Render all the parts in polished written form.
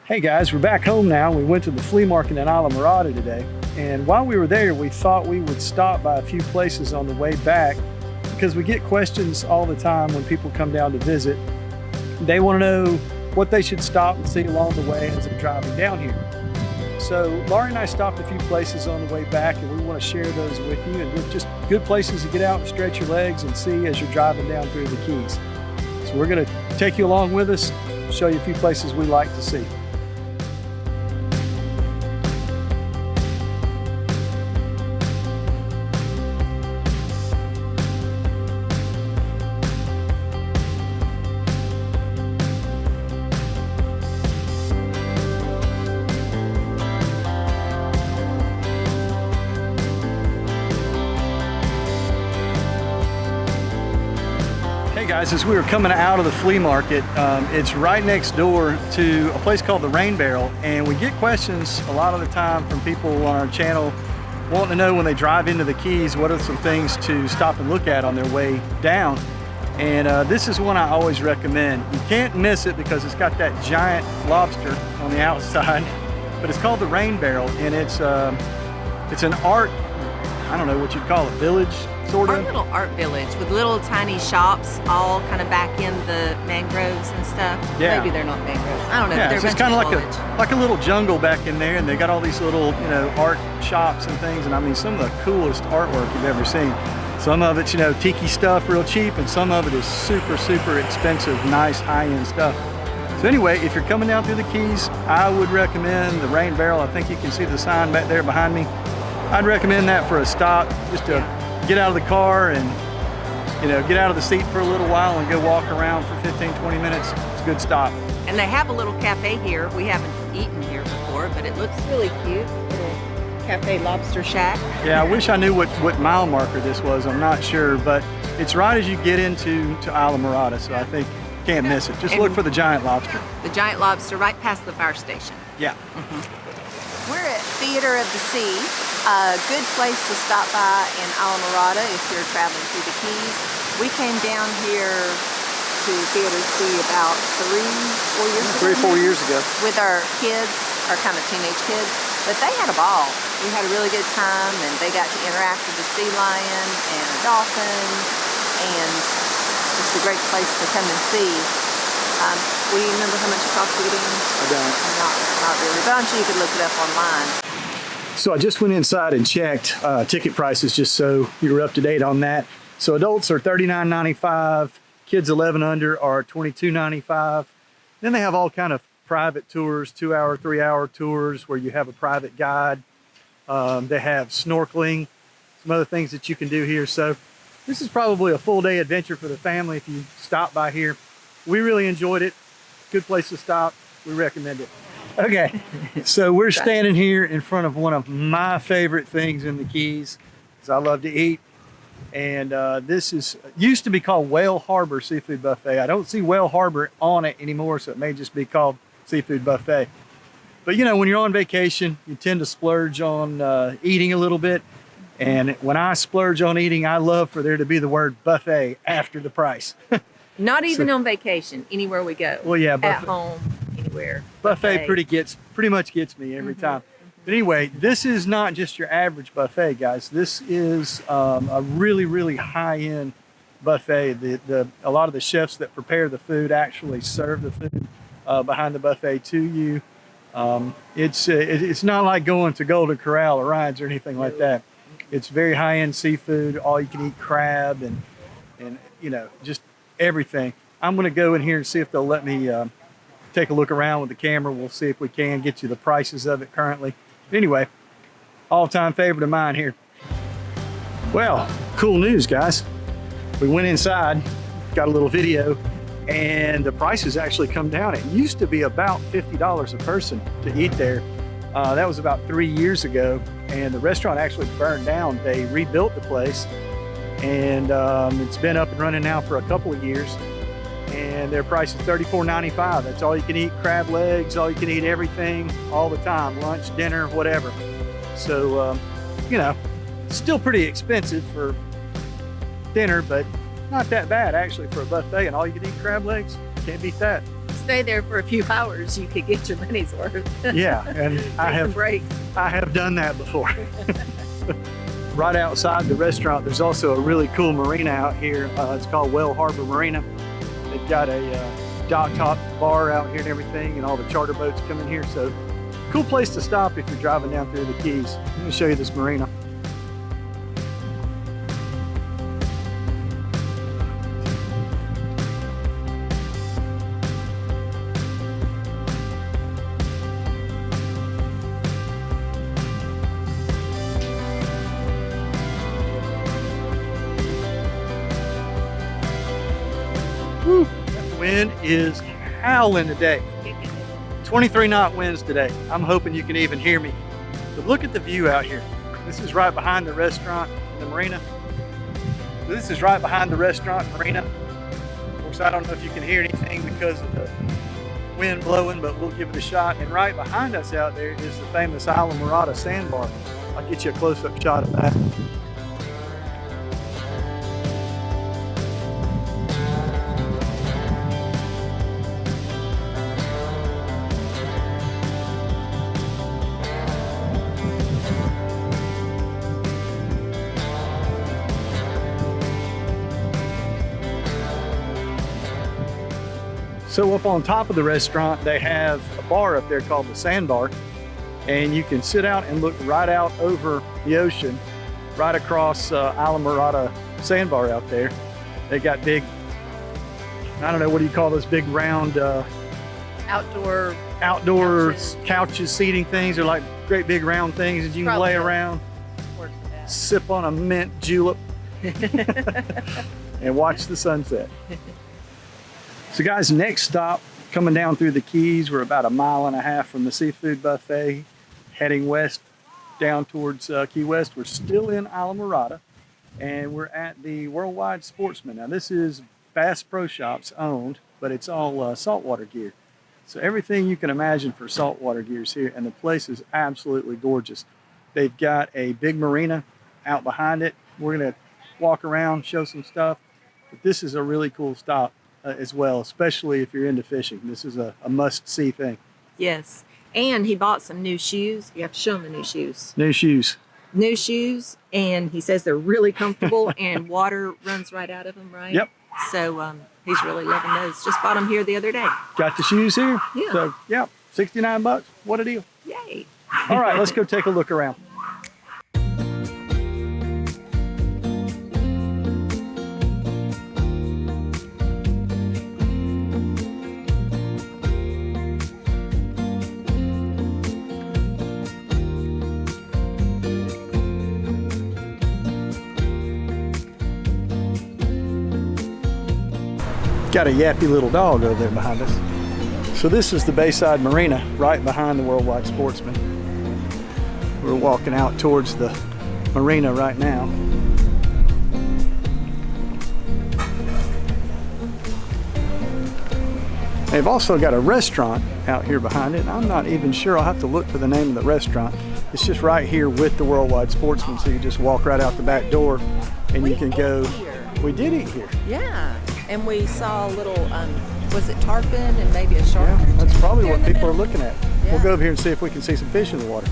Hey guys, we're back home now. We went to the flea market in Islamorada today, and while we were there, we thought we would stop by a few places on the way back because we get questions all the time when people come down to visit. They want to know what they should stop and see along the way as they're driving down here. So Laurie and I stopped a few places on the way back, and we want to share those with you, and they're just good places to get out and stretch your legs and see as you're driving down through the Keys. So we're going to take you along with us, show you a few places we like to see. Hey guys, as we were coming out of the flea market, it's right next door to a place called the Rain Barrel, and we get questions a lot of the time from people on our channel wanting to know when they drive into the Keys what are some things to stop and look at on their way down. And this is one I always recommend. You can't miss it because it's got that giant lobster on the outside, but it's called the Rain Barrel, and it's an art, I don't know what you'd call it, village, sort of? Our little art village with little tiny shops all kind of back in the mangroves and stuff. Yeah. Maybe they're not mangroves. I don't know. Yeah, They're it's kind of foliage. like a little jungle back in there, and they got all these little, art shops and things, and I mean, some of the coolest artwork you've ever seen. Some of it's, tiki stuff, real cheap, and some of it is super, super expensive, nice, high-end stuff. So anyway, if you're coming down through the Keys, I would recommend the Rain Barrel. I think you can see the sign back there behind me. I'd recommend that for a stop, just to get out of the car and get out of the seat for a little while and go walk around for 15-20 minutes. It's a good stop. And they have a little cafe here. We haven't eaten here before, but it looks really cute. Little cafe lobster shack. Yeah, I wish I knew what mile marker this was. I'm not sure, but it's right as you get into Islamorada, so I think you can't miss it. Just look for the giant lobster. The giant lobster right past the fire station. Yeah. We're at Theater of the Sea, a good place to stop by in Islamorada if you're traveling through the Keys. We came down here to Theater of the Sea about 3-4 years ago. 3 or 4 years ago. With our kids, our kind of teenage kids, but they had a ball. We had a really good time, and they got to interact with the sea lion and a dolphin, and it's a great place to come and see. Will you remember how much it cost to get in? I don't. Not really, but I'm sure you could look it up online. So I just went inside and checked ticket prices just so you're up to date on that. So adults are $39.95, kids 11 under are $22.95. Then they have all kind of private tours, 2-hour, 3-hour tours where you have a private guide. They have snorkeling, some other things that you can do here. So this is probably a full day adventure for the family if you stop by here. We really enjoyed it. Good place to stop. We recommend it. Okay, so we're standing here in front of one of my favorite things in the Keys, because I love to eat. And this used to be called Whale Harbor Seafood Buffet. I don't see Whale Harbor on it anymore, so it may just be called Seafood Buffet. But when you're on vacation, you tend to splurge on eating a little bit. And when I splurge on eating, I love for there to be the word buffet after the price. Not even on vacation, anywhere we go. Well, yeah, at home, anywhere. Buffet pretty much gets me every time. But anyway, this is not just your average buffet, guys. This is a really, really high-end buffet. A lot of the chefs that prepare the food actually serve the food behind the buffet to you. It's not like going to Golden Corral or Ryan's or anything like that. It's very high-end seafood, all you can eat crab and just everything. I'm going to go in here and see if they'll let me take a look around with the camera. We'll see if we can get you the prices of it currently. Anyway, all-time favorite of mine here. Well, cool news, guys. We went inside, got a little video, and the prices actually come down. It used to be about $50 a person to eat there. That was about 3 years ago, and the restaurant actually burned down. They rebuilt the place, and it's been up and running now for a couple of years, and their price is $34.95. That's all you can eat, crab legs, all you can eat, everything, all the time, lunch, dinner, whatever. So, still pretty expensive for dinner, but not that bad actually for a buffet, and all you can eat crab legs. Can't beat that. stay there for a few hours, you could get your money's worth. Yeah, and I Take some breaks. have done that before. Right outside the restaurant, there's also a really cool marina out here. It's called Well Harbor Marina. They've got a dock top bar out here and everything, and all the charter boats come in here. So cool place to stop if you're driving down through the Keys. Let me show you this marina. Woo, that wind is howling today. 23 knot winds today. I'm hoping you can even hear me. But look at the view out here. This is right behind the restaurant, the marina. This is right behind the restaurant, marina. Of course, I don't know if you can hear anything because of the wind blowing, but we'll give it a shot. And right behind us out there is the famous Islamorada sandbar. I'll get you a close-up shot of that. So up on top of the restaurant, they have a bar up there called the Sandbar, and you can sit out and look right out over the ocean, right across Islamorada Sandbar out there. They got big, I don't know, what do you call those big round Outdoor couches, seating things. They're like great big round things that you can lay around, sip on a mint julep, and watch the sunset. So guys, next stop, coming down through the Keys, we're about 1.5 miles from the seafood buffet, heading west down towards Key West. We're still in Islamorada, and we're at the Worldwide Sportsman. Now this is Bass Pro Shops owned, but it's all saltwater gear. So everything you can imagine for saltwater gear is here, and the place is absolutely gorgeous. They've got a big marina out behind it. We're gonna walk around, show some stuff, but this is a really cool stop as well, especially if you're into fishing. This is a must-see thing. Yes, and he bought some new shoes. You have to show him the new shoes. New shoes. New shoes, and he says they're really comfortable and water runs right out of them, right? Yep. So he's really loving those. Just bought them here the other day. Got the shoes here? Yeah. So, yeah, 69 bucks. What a deal. Yay. All right, let's go take a look around. Got a yappy little dog over there behind us. So this is the Bayside Marina, right behind the Worldwide Sportsman. We're walking out towards the marina right now. They've also got a restaurant out here behind it, and I'm not even sure. I'll have to look for the name of the restaurant. It's just right here with the Worldwide Sportsman, so you just walk right out the back door and you can go. We did eat here. Yeah, and we saw a little, was it tarpon and maybe a shark? Yeah, that's probably what people are looking at. Yeah. We'll go over here and see if we can see some fish in the water.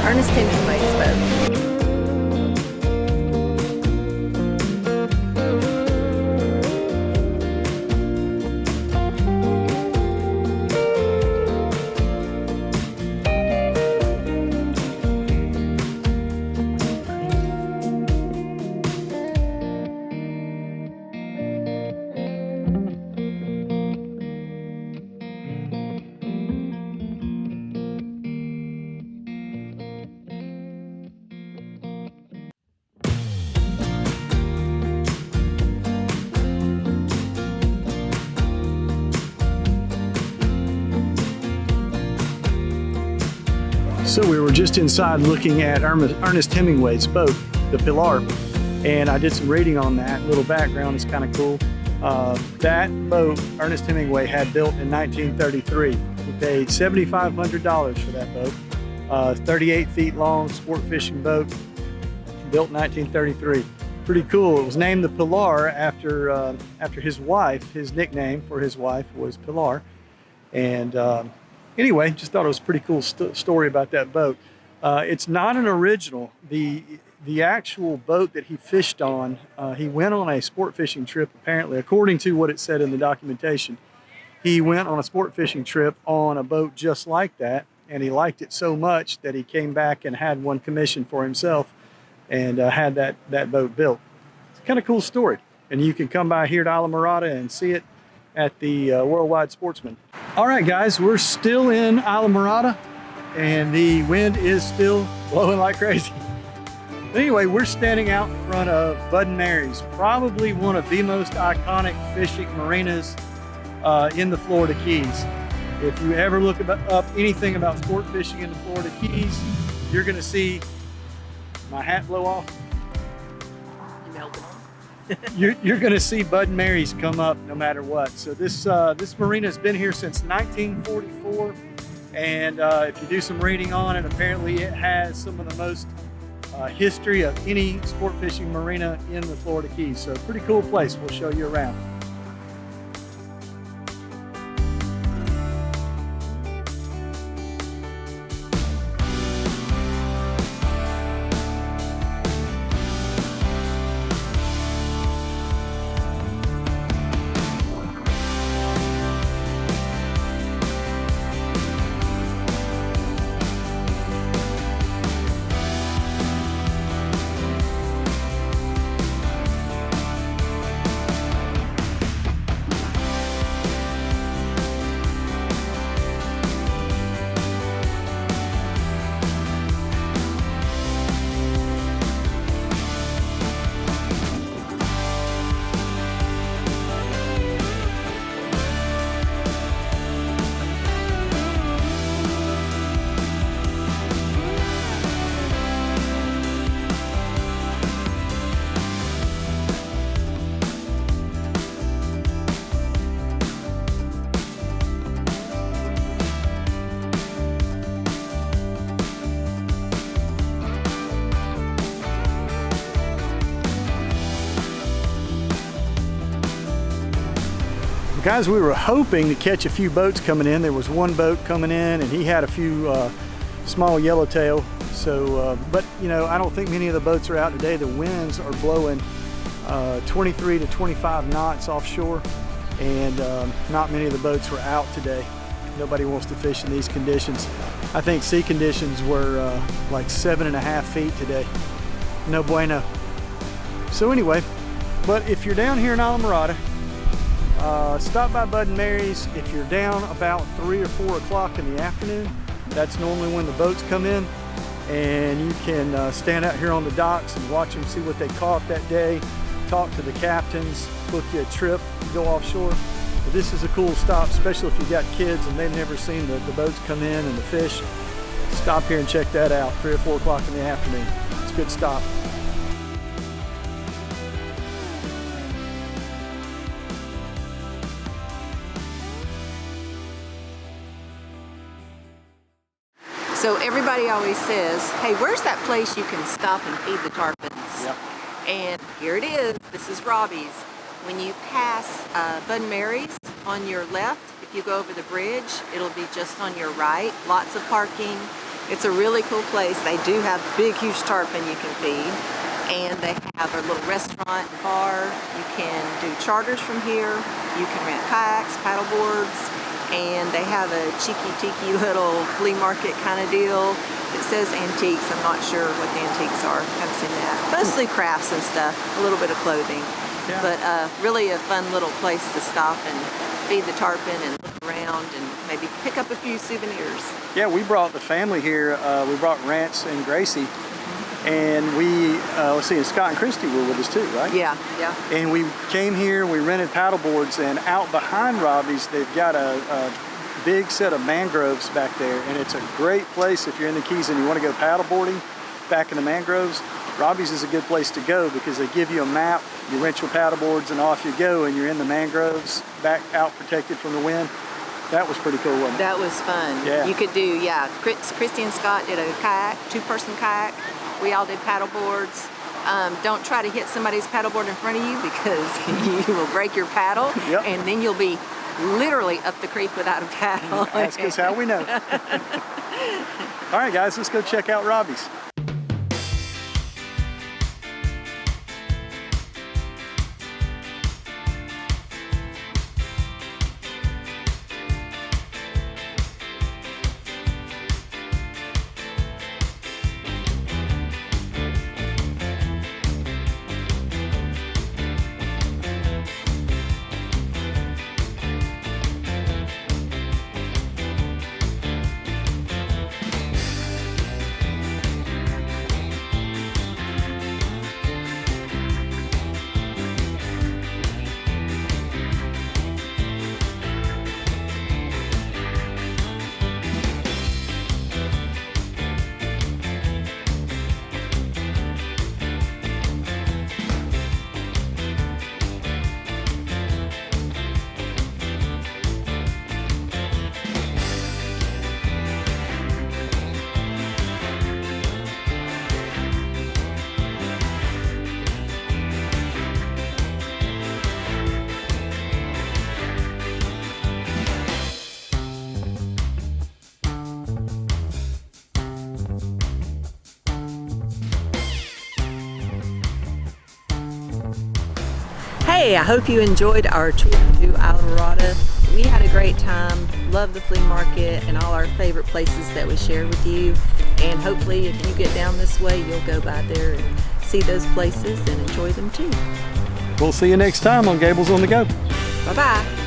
Ernest Hemingway's boat. So we were just inside looking at Ernest Hemingway's boat, the Pilar, and I did some reading on that. A little background is kind of cool. That boat Ernest Hemingway had built in 1933. He paid $7,500 for that boat. 38 feet long, sport fishing boat, built in 1933. Pretty cool. It was named the Pilar after his wife. His nickname for his wife was Pilar. And anyway, just thought it was a pretty cool story about that boat. It's not an original. The actual boat that he fished on, he went on a sport fishing trip, apparently, according to what it said in the documentation. He went on a sport fishing trip on a boat just like that, and he liked it so much that he came back and had one commissioned for himself and had that boat built. It's a kind of cool story. And you can come by here to Islamorada and see it at the Worldwide Sportsman. All right, guys, we're still in Islamorada, and the wind is still blowing like crazy. But anyway, we're standing out in front of Bud and Marys, probably one of the most iconic fishing marinas in the Florida Keys. If you ever look up anything about sport fishing in the Florida Keys, you're going to see my hat blow off. You melted. You're going to see Bud and Marys come up no matter what. So this marina has been here since 1944, and if you do some reading on it, apparently it has some of the most history of any sport fishing marina in the Florida Keys. So pretty cool place. We'll show you around. Guys, we were hoping to catch a few boats coming in. There was one boat coming in, and he had a few small yellowtail. So, but you know, I don't think many of the boats are out today. The winds are blowing 23 to 25 knots offshore, and not many of the boats were out today. Nobody wants to fish in these conditions. I think sea conditions were like 7.5 feet today. No bueno. So anyway, but if you're down here in Islamorada, stop by Bud and Marys. If you're down about 3 or 4 o'clock in the afternoon, that's normally when the boats come in, and you can stand out here on the docks and watch them, see what they caught that day, talk to the captains, book you a trip, go offshore. But this is a cool stop, especially if you've got kids and they've never seen the boats come in and the fish. Stop here and check that out, 3 or 4 o'clock in the afternoon. It's a good stop. So everybody always says, hey, where's that place you can stop and feed the tarpons? Yep. And here it is. This is Robbys. When you pass Bud and Marys on your left, if you go over the bridge, it'll be just on your right. Lots of parking. It's a really cool place. They do have big, huge tarpon you can feed. And they have a little restaurant and bar. You can do charters from here. You can rent kayaks, paddle boards. And they have a cheeky tiki little flea market kind of deal. It says antiques. I'm not sure what the antiques are. Haven't seen that. Mostly crafts and stuff, a little bit of clothing. Yeah. But really a fun little place to stop and feed the tarpon and look around and maybe pick up a few souvenirs. Yeah, we brought the family here. We brought Rance and Gracie. And we, let's see, and Scott and Christy were with us too, right? Yeah, yeah. And we came here, we rented paddle boards, and out behind Robbys, they've got a big set of mangroves back there, and it's a great place if you're in the Keys and you want to go paddleboarding back in the mangroves. Robbys is a good place to go because they give you a map, you rent your paddleboards, and off you go, and you're in the mangroves, back out protected from the wind. That was pretty cool, wasn't it? That was fun. Yeah. You could do, yeah. Christy and Scott did a kayak, two-person kayak. We all did paddleboards. Don't try to hit somebody's paddleboard in front of you because you will break your paddle, Yep. and then you'll be literally up the creek without a paddle. Ask us how we know. All right, guys, let's go check out Robbys. Hey, I hope you enjoyed our tour to Islamorada. We had a great time, loved the flea market and all our favorite places that we shared with you. And hopefully if you get down this way, you'll go by there and see those places and enjoy them too. We'll see you next time on Gables on the Go. Bye-bye.